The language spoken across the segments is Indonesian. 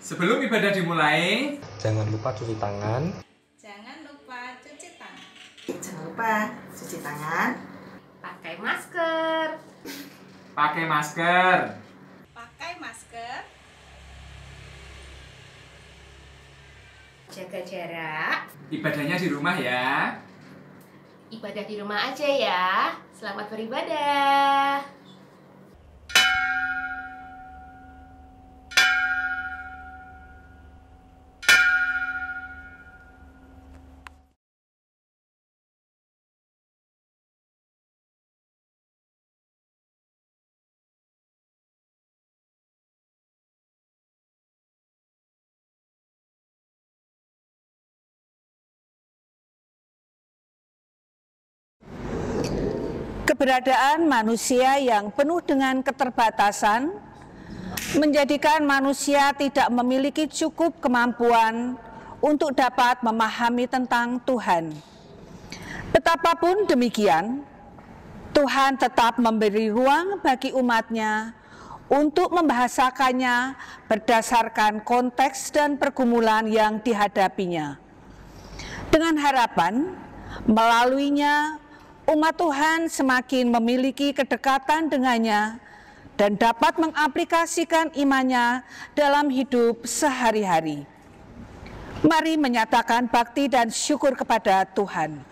Sebelum ibadah dimulai, jangan lupa cuci tangan. Jangan lupa cuci tangan. Jangan lupa cuci tangan. Pakai masker. pakai masker. Pakai masker. Jaga jarak. Ibadahnya di rumah ya. Ibadah di rumah aja ya. Selamat beribadah. Keberadaan manusia yang penuh dengan keterbatasan menjadikan manusia tidak memiliki cukup kemampuan untuk dapat memahami tentang Tuhan. Betapapun demikian, Tuhan tetap memberi ruang bagi umat-Nya untuk membahasakannya berdasarkan konteks dan pergumulan yang dihadapinya. Dengan harapan, melaluinya umat Tuhan semakin memiliki kedekatan dengannya dan dapat mengaplikasikan imannya dalam hidup sehari-hari. Mari menyatakan bakti dan syukur kepada Tuhan.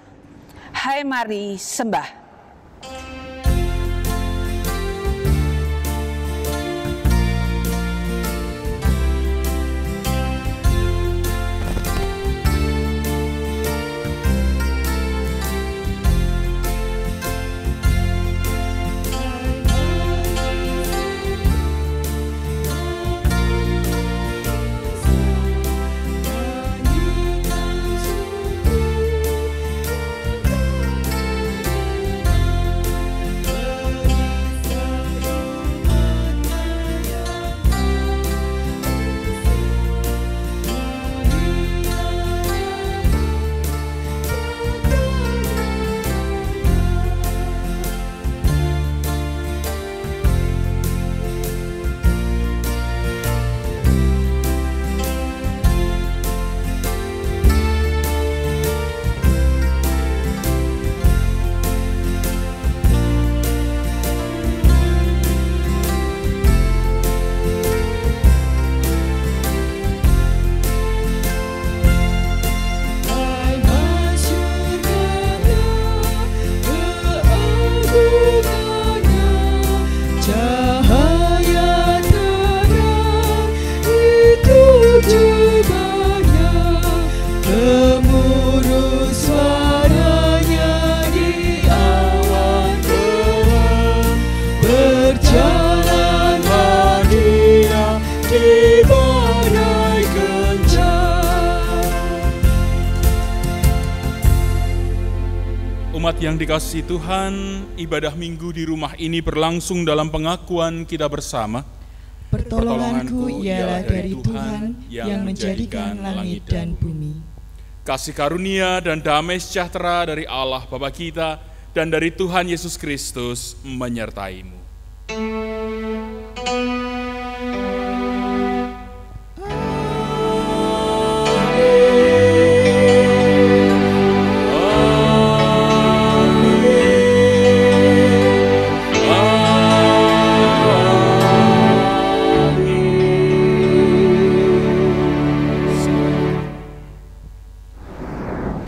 Hai, mari sembah. Umat yang dikasihi Tuhan, ibadah minggu di rumah ini berlangsung dalam pengakuan kita bersama. Pertolonganku ialah dari Tuhan yang menjadikan langit dan bumi. Kasih karunia dan damai sejahtera dari Allah Bapa kita dan dari Tuhan Yesus Kristus menyertaimu.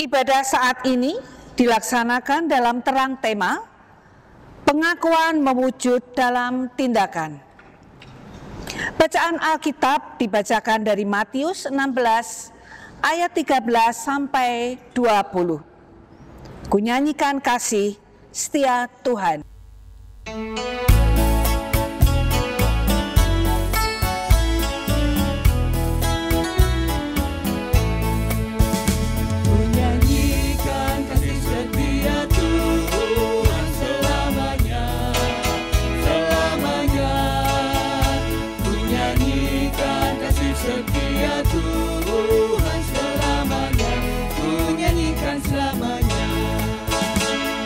Ibadah saat ini dilaksanakan dalam terang tema pengakuan mewujud dalam tindakan. Bacaan Alkitab dibacakan dari Matius 16 ayat 13 sampai 20. Kunyanyikan kasih setia Tuhan. Setia Tuhan selamanya, ku nyanyikan selamanya.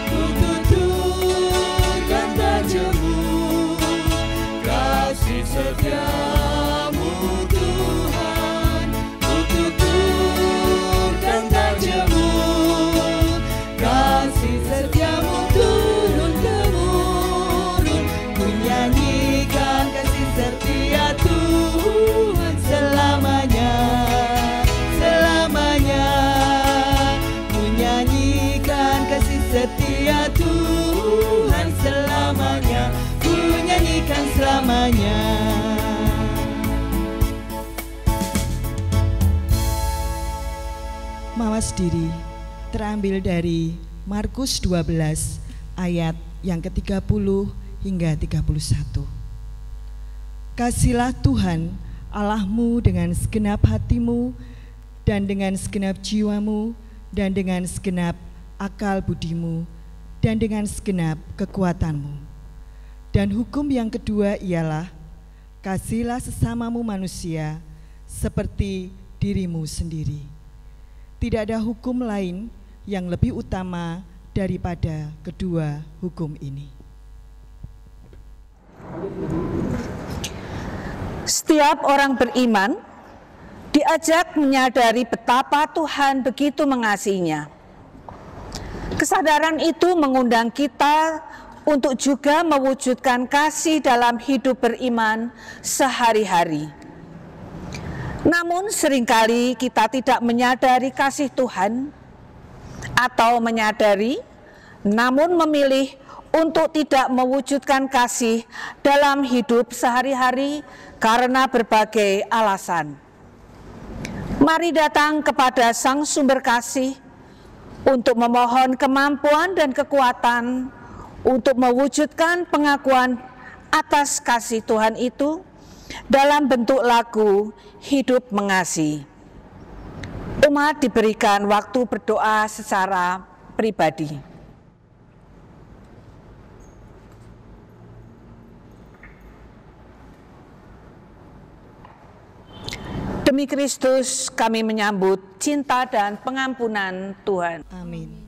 Ku tuturkan terjemah setia Tuhan selamanya, ku nyanyikan selamanya. Mawas diri terambil dari Markus 12 ayat yang ke-30 hingga 31. Kasihlah Tuhan Allahmu dengan segenap hatimu dan dengan segenap jiwamu dan dengan segenap akal budimu dan dengan segenap kekuatanmu. Dan hukum yang kedua ialah kasihlah sesamamu manusia seperti dirimu sendiri. Tidak ada hukum lain yang lebih utama daripada kedua hukum ini. Setiap orang beriman diajak menyadari betapa Tuhan begitu mengasihinya. Kesadaran itu mengundang kita untuk juga mewujudkan kasih dalam hidup beriman sehari-hari. Namun seringkali kita tidak menyadari kasih Tuhan atau menyadari namun memilih untuk tidak mewujudkan kasih dalam hidup sehari-hari karena berbagai alasan. Mari datang kepada Sang Sumber Kasih untuk memohon kemampuan dan kekuatan untuk mewujudkan pengakuan atas kasih Tuhan itu dalam bentuk lagu Hidup Mengasihi. Umat diberikan waktu berdoa secara pribadi. Demi Kristus kami menyambut cinta dan pengampunan Tuhan. Amin.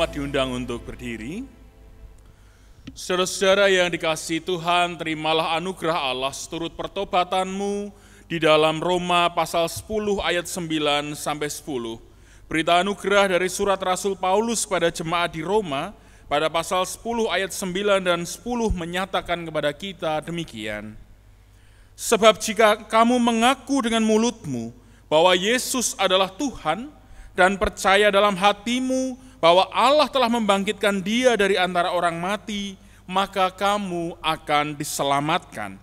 Umat diundang untuk berdiri. Saudara-saudara yang dikasihi Tuhan, terimalah anugerah Allah seturut pertobatanmu di dalam Roma pasal 10 ayat 9 sampai 10. Berita anugerah dari surat Rasul Paulus pada jemaat di Roma pada pasal 10 ayat 9 dan 10 menyatakan kepada kita demikian. Sebab jika kamu mengaku dengan mulutmu bahwa Yesus adalah Tuhan dan percaya dalam hatimu bahwa Allah telah membangkitkan Dia dari antara orang mati, maka kamu akan diselamatkan.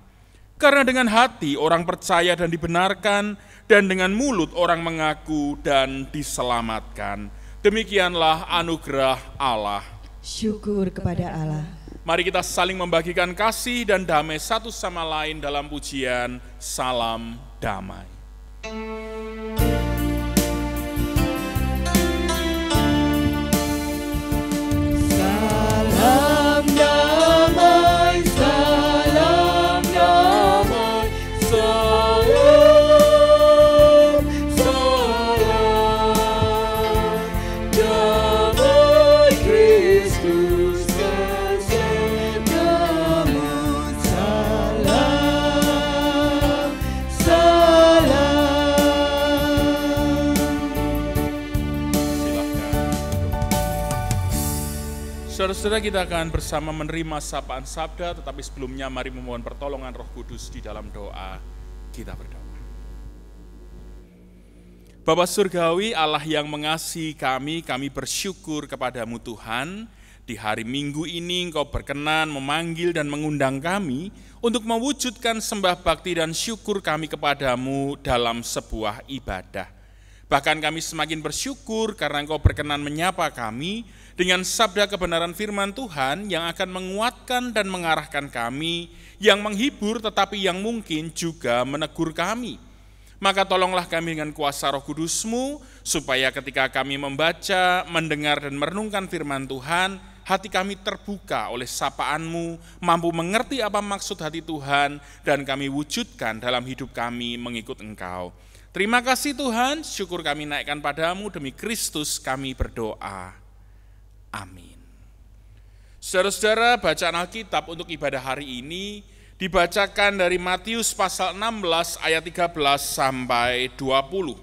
Karena dengan hati orang percaya dan dibenarkan, dan dengan mulut orang mengaku dan diselamatkan. Demikianlah anugerah Allah. Syukur kepada Allah. Mari kita saling membagikan kasih dan damai satu sama lain dalam pujian Salam Damai. Salam damai, salam damai, salam, salam, damai Kristus bersamamu. Salam, salam. Saudara-saudara, kita akan bersama menerima sapaan sabda, tetapi sebelumnya mari memohon pertolongan Roh Kudus di dalam doa. Kita berdoa. Bapa Surgawi, Allah yang mengasihi kami bersyukur kepadamu Tuhan. Di hari Minggu ini Engkau berkenan memanggil dan mengundang kami untuk mewujudkan sembah bakti dan syukur kami kepadamu dalam sebuah ibadah. Bahkan kami semakin bersyukur karena Engkau berkenan menyapa kami dengan sabda kebenaran firman Tuhan yang akan menguatkan dan mengarahkan kami, yang menghibur tetapi yang mungkin juga menegur kami. Maka tolonglah kami dengan kuasa Roh Kudus-Mu, supaya ketika kami membaca, mendengar dan merenungkan firman Tuhan, hati kami terbuka oleh sapaan-Mu, mampu mengerti apa maksud hati Tuhan, dan kami wujudkan dalam hidup kami mengikut Engkau. Terima kasih Tuhan, syukur kami naikkan padamu, demi Kristus kami berdoa. Amin. Saudara-saudara, bacaan Alkitab untuk ibadah hari ini dibacakan dari Matius pasal 16 ayat 13 sampai 20.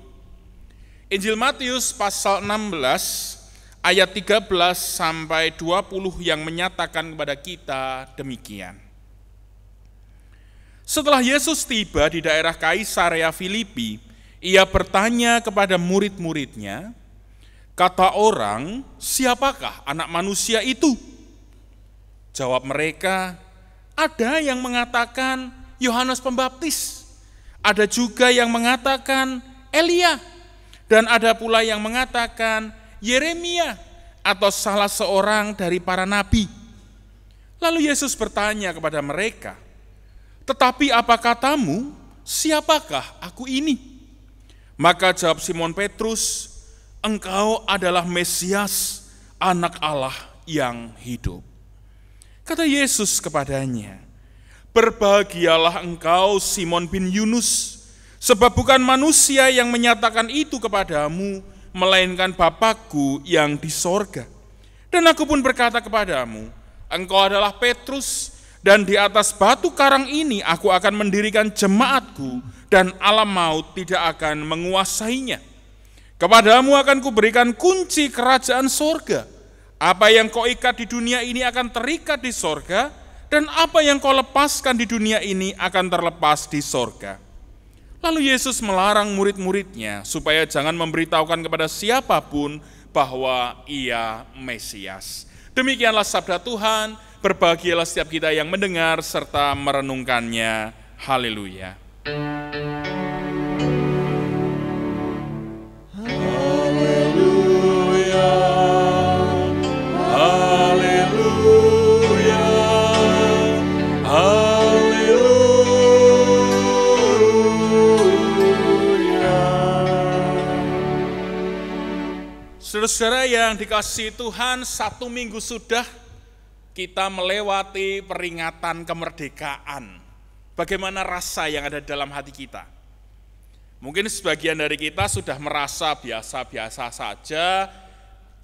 Injil Matius pasal 16 ayat 13 sampai 20 yang menyatakan kepada kita demikian. Setelah Yesus tiba di daerah Kaisarea Filipi, ia bertanya kepada murid-muridnya, kata orang, siapakah anak manusia itu? Jawab mereka, ada yang mengatakan Yohanes Pembaptis, ada juga yang mengatakan Elia, dan ada pula yang mengatakan Yeremia atau salah seorang dari para nabi. Lalu Yesus bertanya kepada mereka, tetapi apa katamu, siapakah aku ini? Maka jawab Simon Petrus, engkau adalah Mesias, anak Allah yang hidup. Kata Yesus kepadanya, berbahagialah engkau Simon bin Yunus, sebab bukan manusia yang menyatakan itu kepadamu, melainkan Bapa-Ku yang di sorga. Dan aku pun berkata kepadamu, engkau adalah Petrus, dan di atas batu karang ini aku akan mendirikan jemaat-Ku, dan alam maut tidak akan menguasainya. Kepadamu akan kuberikan kunci kerajaan sorga. Apa yang kau ikat di dunia ini akan terikat di sorga, dan apa yang kau lepaskan di dunia ini akan terlepas di sorga. Lalu Yesus melarang murid-muridnya supaya jangan memberitahukan kepada siapapun bahwa ia Mesias. Demikianlah sabda Tuhan, berbahagialah setiap kita yang mendengar serta merenungkannya. Haleluya. Saudara-saudara yang dikasihi Tuhan, 1 minggu sudah kita melewati peringatan kemerdekaan. Bagaimana rasa yang ada dalam hati kita? Mungkin sebagian dari kita sudah merasa biasa-biasa saja,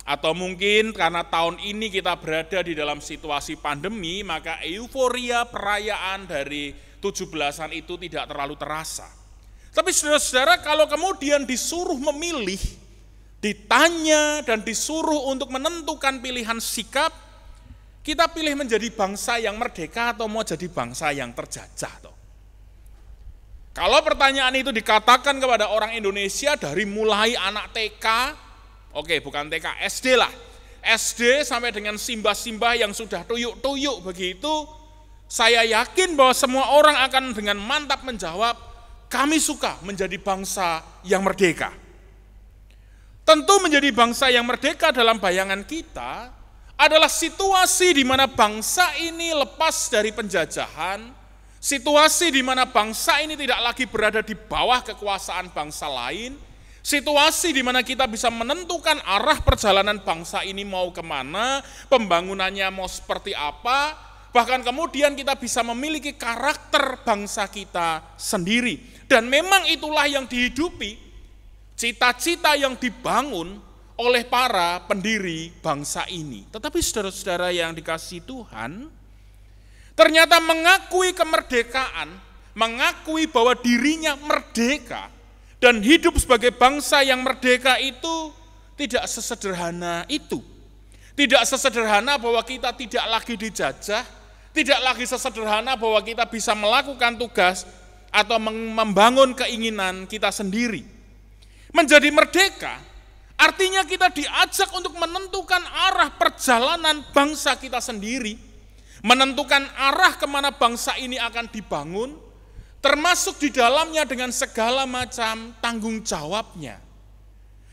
atau mungkin karena tahun ini kita berada di dalam situasi pandemi, maka euforia perayaan dari 17-an itu tidak terlalu terasa. Tapi saudara-saudara, kalau kemudian disuruh memilih, ditanya dan disuruh untuk menentukan pilihan sikap, kita pilih menjadi bangsa yang merdeka atau mau jadi bangsa yang terjajah. Kalau pertanyaan itu dikatakan kepada orang Indonesia dari mulai anak TK, oke bukan TK, SD lah, SD sampai dengan simbah-simbah yang sudah tuyuk-tuyuk begitu, saya yakin bahwa semua orang akan dengan mantap menjawab, kami suka menjadi bangsa yang merdeka. Tentu menjadi bangsa yang merdeka dalam bayangan kita adalah situasi di mana bangsa ini lepas dari penjajahan, situasi di mana bangsa ini tidak lagi berada di bawah kekuasaan bangsa lain, situasi di mana kita bisa menentukan arah perjalanan bangsa ini mau kemana, pembangunannya mau seperti apa, bahkan kemudian kita bisa memiliki karakter bangsa kita sendiri. Dan memang itulah yang dihidupi, cita-cita yang dibangun oleh para pendiri bangsa ini. Tetapi saudara-saudara yang dikasihi Tuhan, ternyata mengakui kemerdekaan, mengakui bahwa dirinya merdeka, dan hidup sebagai bangsa yang merdeka itu tidak sesederhana itu. Tidak sesederhana bahwa kita tidak lagi dijajah, tidak lagi sesederhana bahwa kita bisa melakukan tugas atau membangun keinginan kita sendiri. Menjadi merdeka artinya kita diajak untuk menentukan arah perjalanan bangsa kita sendiri, menentukan arah kemana bangsa ini akan dibangun, termasuk di dalamnya dengan segala macam tanggung jawabnya.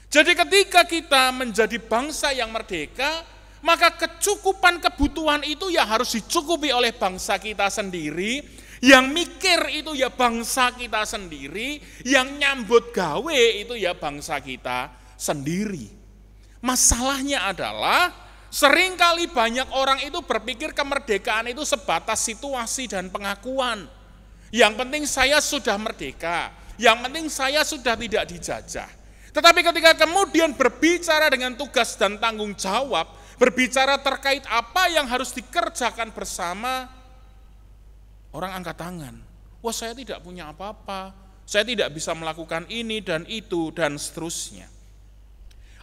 Jadi ketika kita menjadi bangsa yang merdeka, maka kecukupan kebutuhan itu ya harus dicukupi oleh bangsa kita sendiri, yang mikir itu ya bangsa kita sendiri, yang nyambut gawe itu ya bangsa kita sendiri. Masalahnya adalah seringkali banyak orang itu berpikir kemerdekaan itu sebatas situasi dan pengakuan. Yang penting saya sudah merdeka, yang penting saya sudah tidak dijajah. Tetapi ketika kemudian berbicara dengan tugas dan tanggung jawab, berbicara terkait apa yang harus dikerjakan bersama, orang angkat tangan. Wah, saya tidak punya apa-apa, saya tidak bisa melakukan ini dan itu dan seterusnya.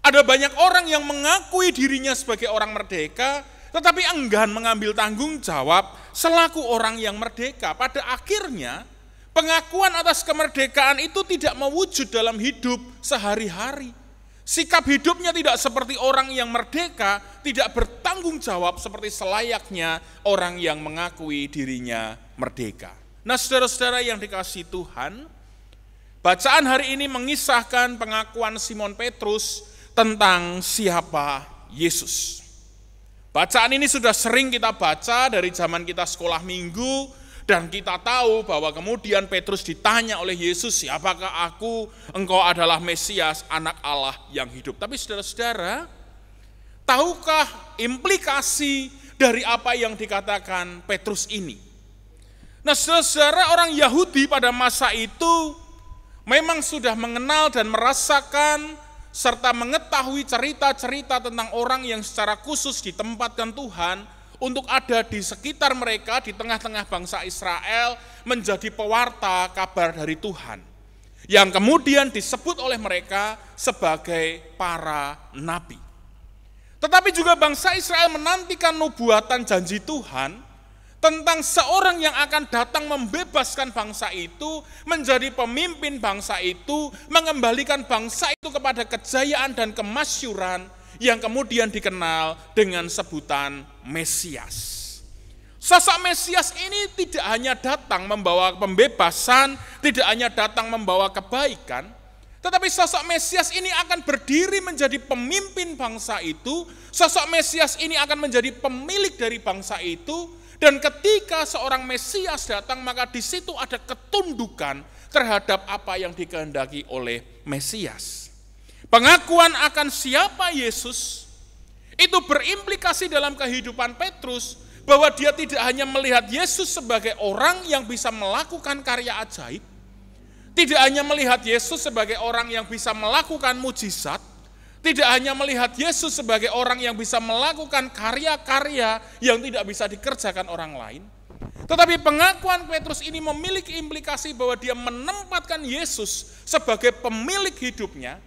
Ada banyak orang yang mengakui dirinya sebagai orang merdeka, tetapi enggan mengambil tanggung jawab selaku orang yang merdeka. Pada akhirnya, pengakuan atas kemerdekaan itu tidak mewujud dalam hidup sehari-hari. Sikap hidupnya tidak seperti orang yang merdeka, tidak bertanggung jawab seperti selayaknya orang yang mengakui dirinya merdeka. Nah, saudara-saudara yang dikasihi Tuhan, bacaan hari ini mengisahkan pengakuan Simon Petrus tentang siapa Yesus. Bacaan ini sudah sering kita baca dari zaman kita sekolah minggu, dan kita tahu bahwa kemudian Petrus ditanya oleh Yesus, siapakah aku? Engkau adalah Mesias, anak Allah yang hidup. Tapi saudara-saudara, tahukah implikasi dari apa yang dikatakan Petrus ini? Nah, saudara-saudara, orang Yahudi pada masa itu memang sudah mengenal dan merasakan serta mengetahui cerita-cerita tentang orang yang secara khusus ditempatkan Tuhan untuk ada di sekitar mereka, di tengah-tengah bangsa Israel, menjadi pewarta kabar dari Tuhan, yang kemudian disebut oleh mereka sebagai para nabi. Tetapi juga bangsa Israel menantikan nubuatan janji Tuhan tentang seorang yang akan datang membebaskan bangsa itu, menjadi pemimpin bangsa itu, mengembalikan bangsa itu kepada kejayaan dan kemasyuran yang kemudian dikenal dengan sebutan Mesias. Sosok Mesias ini tidak hanya datang membawa pembebasan, tidak hanya datang membawa kebaikan, tetapi sosok Mesias ini akan berdiri menjadi pemimpin bangsa itu, sosok Mesias ini akan menjadi pemilik dari bangsa itu, dan ketika seorang Mesias datang, maka di situ ada ketundukan terhadap apa yang dikehendaki oleh Mesias. Pengakuan akan siapa Yesus itu berimplikasi dalam kehidupan Petrus, bahwa dia tidak hanya melihat Yesus sebagai orang yang bisa melakukan karya ajaib, tidak hanya melihat Yesus sebagai orang yang bisa melakukan mujizat, tidak hanya melihat Yesus sebagai orang yang bisa melakukan karya-karya yang tidak bisa dikerjakan orang lain, tetapi pengakuan Petrus ini memiliki implikasi bahwa dia menempatkan Yesus sebagai pemilik hidupnya,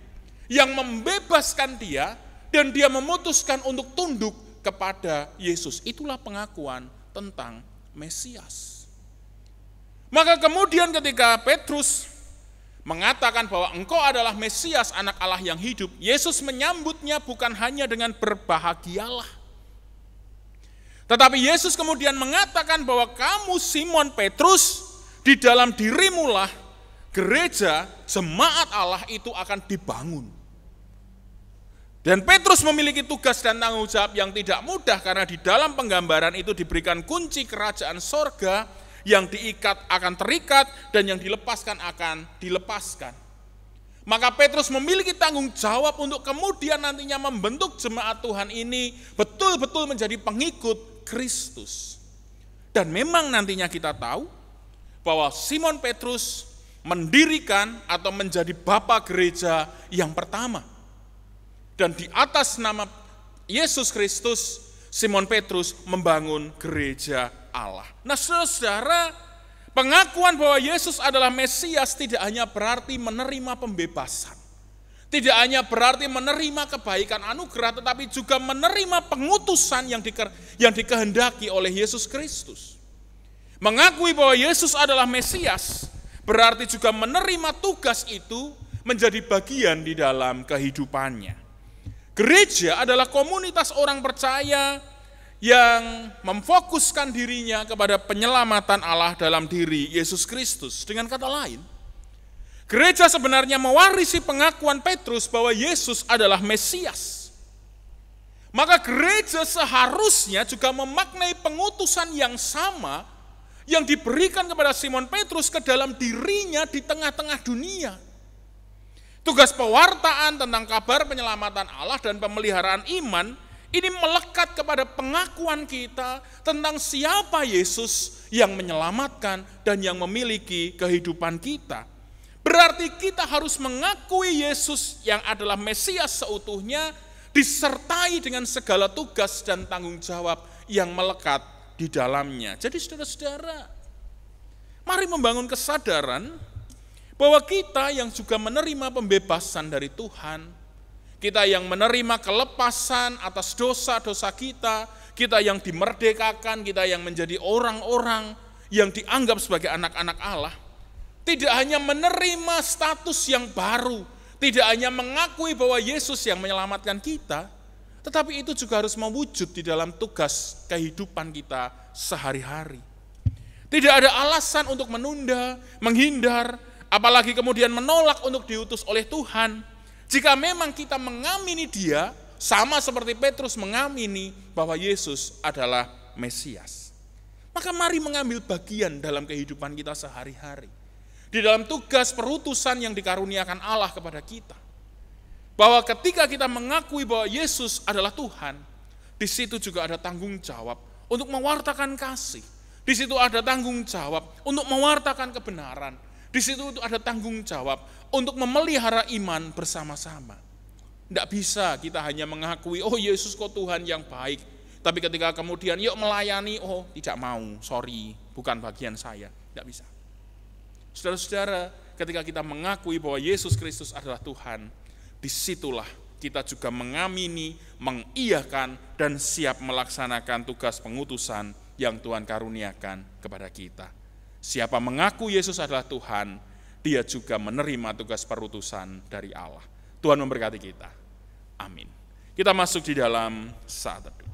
yang membebaskan dia, dan dia memutuskan untuk tunduk kepada Yesus. Itulah pengakuan tentang Mesias. Maka kemudian ketika Petrus mengatakan bahwa engkau adalah Mesias, anak Allah yang hidup, Yesus menyambutnya bukan hanya dengan berbahagialah, tetapi Yesus kemudian mengatakan bahwa kamu Simon Petrus, di dalam dirimulah gereja, jemaat Allah itu akan dibangun. Dan Petrus memiliki tugas dan tanggung jawab yang tidak mudah, karena di dalam penggambaran itu diberikan kunci kerajaan sorga, yang diikat akan terikat, dan yang dilepaskan akan dilepaskan. Maka Petrus memiliki tanggung jawab untuk kemudian nantinya membentuk jemaat Tuhan ini betul-betul menjadi pengikut Kristus. Dan memang nantinya kita tahu bahwa Simon Petrus mendirikan atau menjadi bapa gereja yang pertama. Dan di atas nama Yesus Kristus, Simon Petrus membangun gereja Allah. Nah, saudara, pengakuan bahwa Yesus adalah Mesias tidak hanya berarti menerima pembebasan, Tidak hanya berarti menerima kebaikan anugerah, tetapi juga menerima pengutusan yang dikehendaki oleh Yesus Kristus. Mengakui bahwa Yesus adalah Mesias, berarti juga menerima tugas itu menjadi bagian di dalam kehidupannya. Gereja adalah komunitas orang percaya yang memfokuskan dirinya kepada penyelamatan Allah dalam diri Yesus Kristus. Dengan kata lain, gereja sebenarnya mewarisi pengakuan Petrus bahwa Yesus adalah Mesias. Maka gereja seharusnya juga memaknai pengutusan yang sama yang diberikan kepada Simon Petrus ke dalam dirinya di tengah-tengah dunia. Tugas pewartaan tentang kabar penyelamatan Allah dan pemeliharaan iman ini melekat kepada pengakuan kita tentang siapa Yesus yang menyelamatkan dan yang memiliki kehidupan kita. Berarti kita harus mengakui Yesus yang adalah Mesias seutuhnya, disertai dengan segala tugas dan tanggung jawab yang melekat di dalamnya. Jadi saudara-saudara, mari membangun kesadaran bahwa kita yang juga menerima pembebasan dari Tuhan, kita yang menerima kelepasan atas dosa-dosa kita, kita yang dimerdekakan, kita yang menjadi orang-orang yang dianggap sebagai anak-anak Allah, tidak hanya menerima status yang baru, tidak hanya mengakui bahwa Yesus yang menyelamatkan kita, tetapi itu juga harus mewujud di dalam tugas kehidupan kita sehari-hari. Tidak ada alasan untuk menunda, menghindar, apalagi kemudian menolak untuk diutus oleh Tuhan. Jika memang kita mengamini Dia, sama seperti Petrus mengamini bahwa Yesus adalah Mesias. Maka mari mengambil bagian dalam kehidupan kita sehari-hari. Di dalam tugas perutusan yang dikaruniakan Allah kepada kita. Bahwa ketika kita mengakui bahwa Yesus adalah Tuhan, di situ juga ada tanggung jawab untuk mewartakan kasih. Di situ ada tanggung jawab untuk mewartakan kebenaran. Di situ ada tanggung jawab untuk memelihara iman bersama-sama. Tidak bisa kita hanya mengakui, oh Yesus kok Tuhan yang baik. Tapi ketika kemudian yuk melayani, oh tidak mau, sorry, bukan bagian saya. Tidak bisa. Saudara-saudara, ketika kita mengakui bahwa Yesus Kristus adalah Tuhan, disitulah kita juga mengamini, mengiyakan, dan siap melaksanakan tugas pengutusan yang Tuhan karuniakan kepada kita. Siapa mengaku Yesus adalah Tuhan, dia juga menerima tugas perutusan dari Allah. Tuhan memberkati kita. Amin. Kita masuk di dalam saat teduh.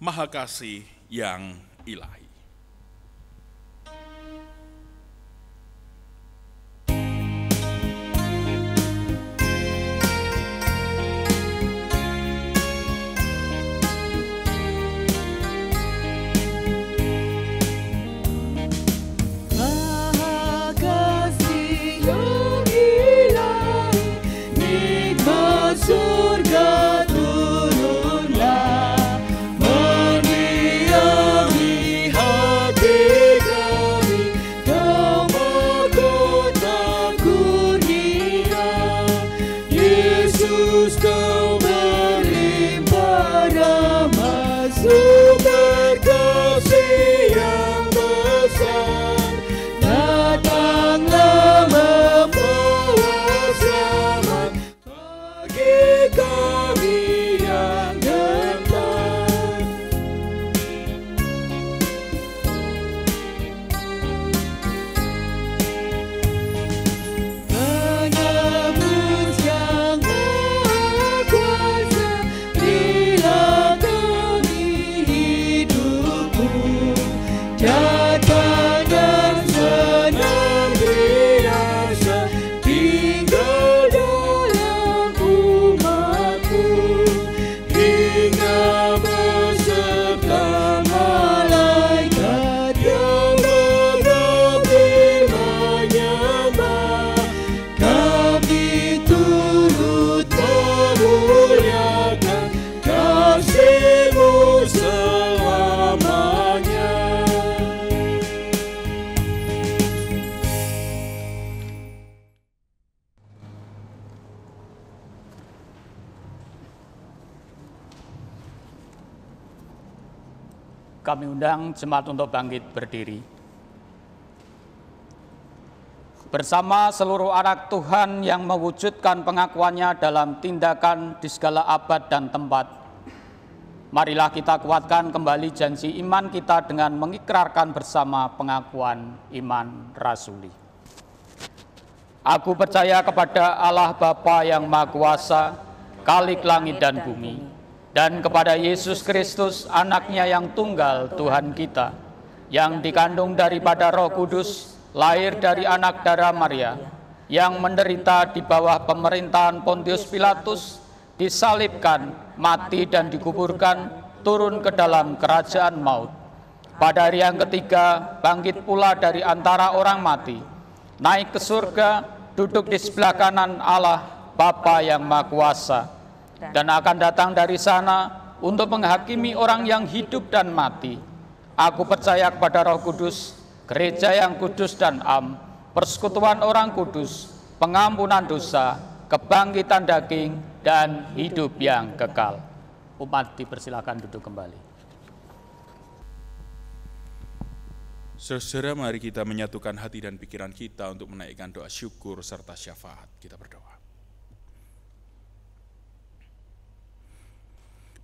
Maha Kasih yang ilahi. Surga turunlah, mendiami hati kami, Kau mahkota kurnia. Yesus, Kau melimpah rahmat, sumber kasih yang besar, datanglah membawa selamat bagi kami yang gentar. Penebus yang Maha Kuasa, berilah kami hidup-Mu, jatah dan senang biasa, tinggal dalam umat-Mu, hingga beserta malaikat yang mengabdi menyembah, kami turut memuliakan kasih-Mu selamanya. Kami undang jemaat untuk bangkit berdiri. Bersama seluruh anak Tuhan yang mewujudkan pengakuannya dalam tindakan di segala abad dan tempat, marilah kita kuatkan kembali janji iman kita dengan mengikrarkan bersama pengakuan iman rasuli. Aku percaya kepada Allah Bapa yang Maha Kuasa, Khalik langit dan bumi, dan kepada Yesus Kristus, anaknya yang tunggal Tuhan kita, yang dikandung daripada Roh Kudus, lahir dari anak darah Maria, yang menderita di bawah pemerintahan Pontius Pilatus, disalibkan, mati dan dikuburkan, turun ke dalam kerajaan maut. Pada hari yang ketiga, bangkit pula dari antara orang mati, naik ke surga, duduk di sebelah kanan Allah Bapa yang Maha Kuasa, dan akan datang dari sana untuk menghakimi orang yang hidup dan mati. Aku percaya kepada Roh Kudus, gereja yang kudus dan am, persekutuan orang kudus, pengampunan dosa, kebangkitan daging, dan hidup yang kekal. Umat dipersilakan duduk kembali. Saudara, mari kita menyatukan hati dan pikiran kita untuk menaikkan doa syukur serta syafaat. Kita berdoa.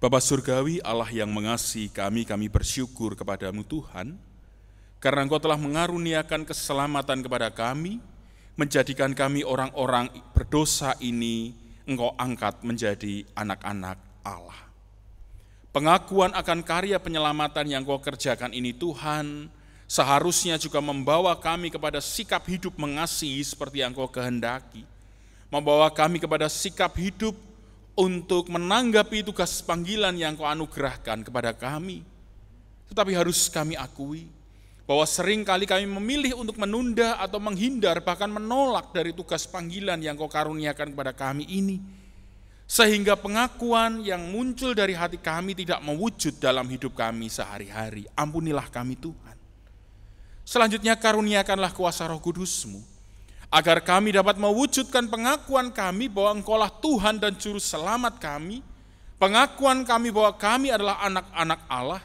Bapa Surgawi, Allah yang mengasihi kami bersyukur kepadamu Tuhan, karena Engkau telah mengaruniakan keselamatan kepada kami, menjadikan kami orang-orang berdosa ini Engkau angkat menjadi anak-anak Allah. Pengakuan akan karya penyelamatan yang Engkau kerjakan ini Tuhan, seharusnya juga membawa kami kepada sikap hidup mengasihi seperti yang Engkau kehendaki, membawa kami kepada sikap hidup untuk menanggapi tugas panggilan yang Kau anugerahkan kepada kami. Tetapi harus kami akui bahwa seringkali kami memilih untuk menunda atau menghindar, bahkan menolak dari tugas panggilan yang Kau karuniakan kepada kami ini. Sehingga pengakuan yang muncul dari hati kami tidak mewujud dalam hidup kami sehari-hari. Ampunilah kami Tuhan. Selanjutnya karuniakanlah kuasa Roh Kudus-Mu, agar kami dapat mewujudkan pengakuan kami bahwa Engkaulah Tuhan dan Juru Selamat kami, pengakuan kami bahwa kami adalah anak-anak Allah,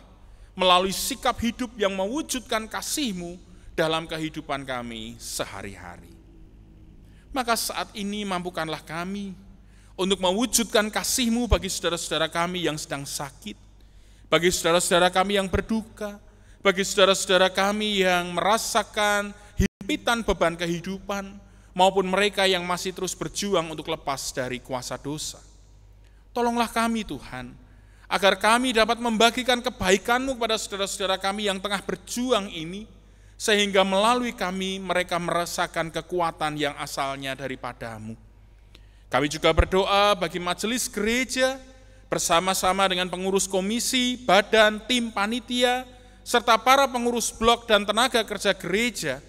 melalui sikap hidup yang mewujudkan kasih-Mu dalam kehidupan kami sehari-hari. Maka saat ini mampukanlah kami untuk mewujudkan kasih-Mu bagi saudara-saudara kami yang sedang sakit, bagi saudara-saudara kami yang berduka, bagi saudara-saudara kami yang merasakan himpitan beban kehidupan, maupun mereka yang masih terus berjuang untuk lepas dari kuasa dosa. Tolonglah kami Tuhan, agar kami dapat membagikan kebaikan-Mu kepada saudara-saudara kami yang tengah berjuang ini, sehingga melalui kami mereka merasakan kekuatan yang asalnya daripada-Mu. Kami juga berdoa bagi majelis gereja, bersama-sama dengan pengurus komisi, badan, tim panitia, serta para pengurus blok dan tenaga kerja gereja,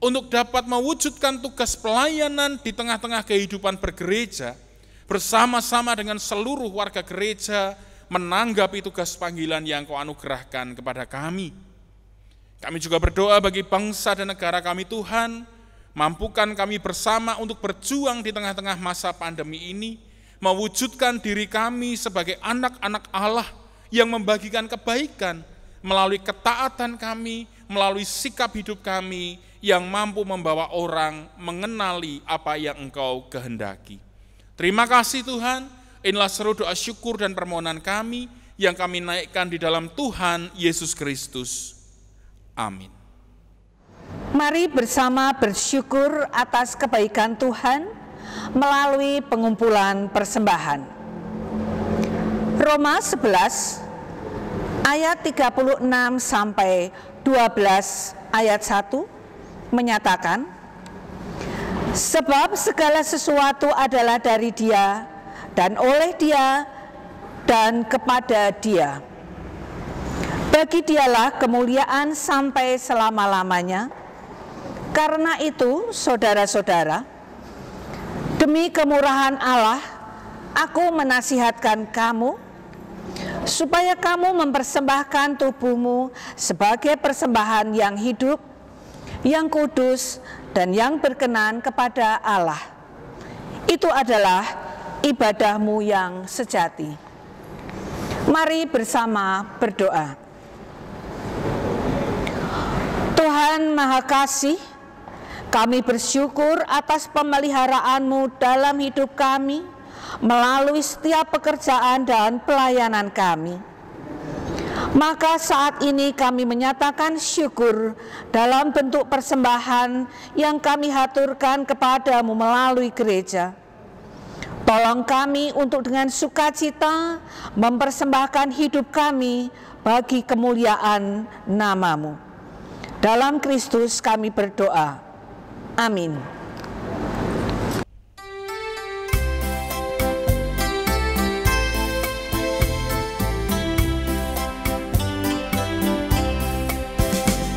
untuk dapat mewujudkan tugas pelayanan di tengah-tengah kehidupan bergereja, bersama-sama dengan seluruh warga gereja, menanggapi tugas panggilan yang Kau anugerahkan kepada kami. Kami juga berdoa bagi bangsa dan negara kami Tuhan, mampukan kami bersama untuk berjuang di tengah-tengah masa pandemi ini, mewujudkan diri kami sebagai anak-anak Allah yang membagikan kebaikan melalui ketaatan kami, melalui sikap hidup kami yang mampu membawa orang mengenali apa yang Engkau kehendaki. Terima kasih Tuhan, inilah seru doa syukur dan permohonan kami yang kami naikkan di dalam Tuhan Yesus Kristus. Amin. Mari bersama bersyukur atas kebaikan Tuhan melalui pengumpulan persembahan. Roma 11 ayat 36 sampai 12 ayat 1 menyatakan, sebab segala sesuatu adalah dari Dia dan oleh Dia dan kepada Dia. Bagi Dialah kemuliaan sampai selama-lamanya. Karena itu, saudara-saudara, demi kemurahan Allah, aku menasihatkan kamu, supaya kamu mempersembahkan tubuhmu sebagai persembahan yang hidup, yang kudus, dan yang berkenan kepada Allah. Itu adalah ibadahmu yang sejati. Mari bersama berdoa. Tuhan Maha Kasih, kami bersyukur atas pemeliharaanmu dalam hidup kami, melalui setiap pekerjaan dan pelayanan kami. Maka saat ini kami menyatakan syukur dalam bentuk persembahan yang kami haturkan kepadamu melalui gereja. Tolong kami untuk dengan sukacita mempersembahkan hidup kami bagi kemuliaan nama-Mu. Dalam Kristus kami berdoa. Amin.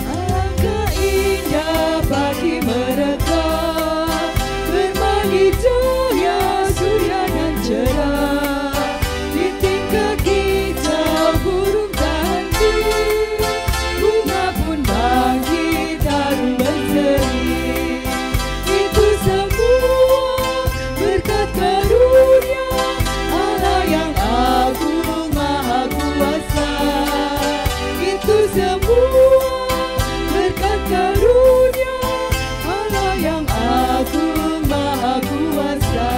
Alangkah indah bagi mereka bermain di cahaya surya dan cerah, di tingkat kita burung tanti, bunga pun bangkit harum berseri. Itu semua berkat karunia Allah yang agung maha kuasa. Itu semua berkat karunia Allah yang agung maha kuasa.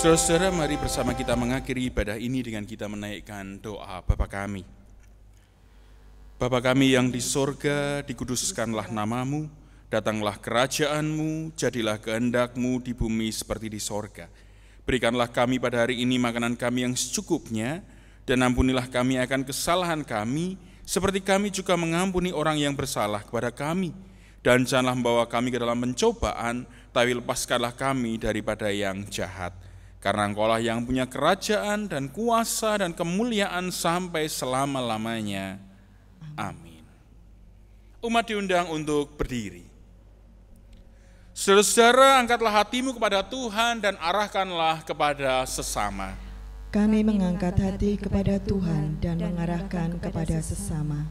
Saudara-saudara, mari bersama kita mengakhiri ibadah ini dengan kita menaikkan doa Bapa kami. Bapa kami yang di sorga, dikuduskanlah nama-Mu, datanglah kerajaan-Mu, jadilah kehendak-Mu di bumi seperti di sorga. Berikanlah kami pada hari ini makanan kami yang secukupnya, dan ampunilah kami akan kesalahan kami, seperti kami juga mengampuni orang yang bersalah kepada kami. Dan janganlah membawa kami ke dalam pencobaan, tapi lepaskanlah kami daripada yang jahat. Karena Engkaulah yang punya kerajaan dan kuasa dan kemuliaan sampai selama-lamanya. Amin. Umat diundang untuk berdiri. Saudara-saudara, angkatlah hatimu kepada Tuhan dan arahkanlah kepada sesama. Kami mengangkat hati kepada Tuhan dan mengarahkan kepada sesama.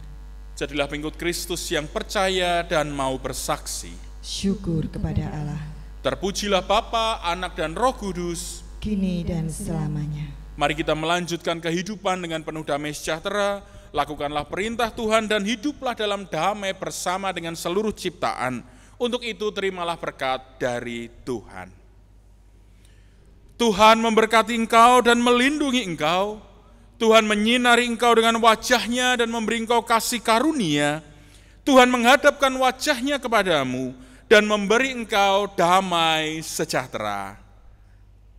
Jadilah pengikut Kristus yang percaya dan mau bersaksi. Syukur kepada Allah, Terpujilah Bapa, Anak, dan Roh Kudus, kini dan selamanya. Mari kita melanjutkan kehidupan dengan penuh damai sejahtera, lakukanlah perintah Tuhan dan hiduplah dalam damai bersama dengan seluruh ciptaan. Untuk itu terimalah berkat dari Tuhan. Tuhan memberkati engkau dan melindungi engkau. Tuhan menyinari engkau dengan wajah-Nya dan memberi engkau kasih karunia. Tuhan menghadapkan wajah-Nya kepadamu dan memberi engkau damai sejahtera.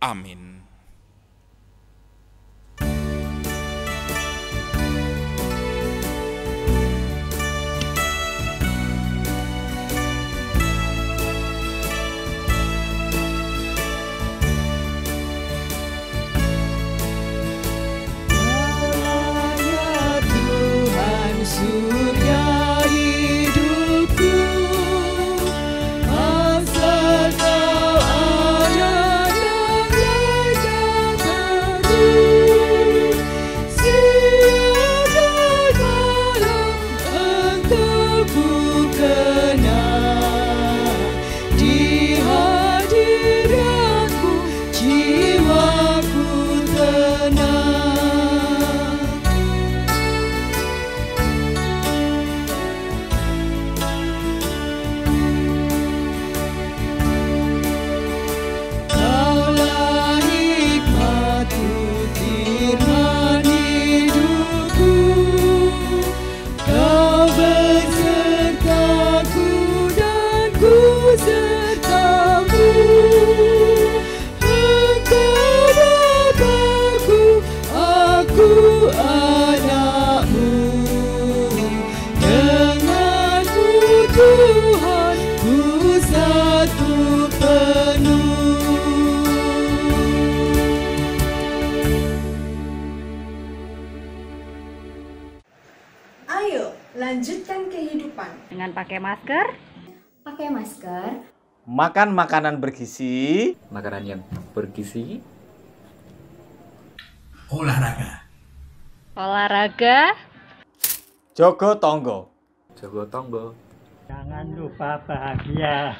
Amin. melanjutkan kehidupan. Dengan pakai masker. Pakai masker. Makan makanan bergizi. Makanan yang bergizi. Olahraga. Olahraga. Jogo tonggo. Jogo tonggo. Jangan lupa bahagia.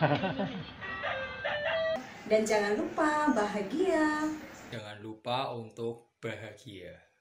Dan jangan lupa bahagia. Jangan lupa untuk bahagia.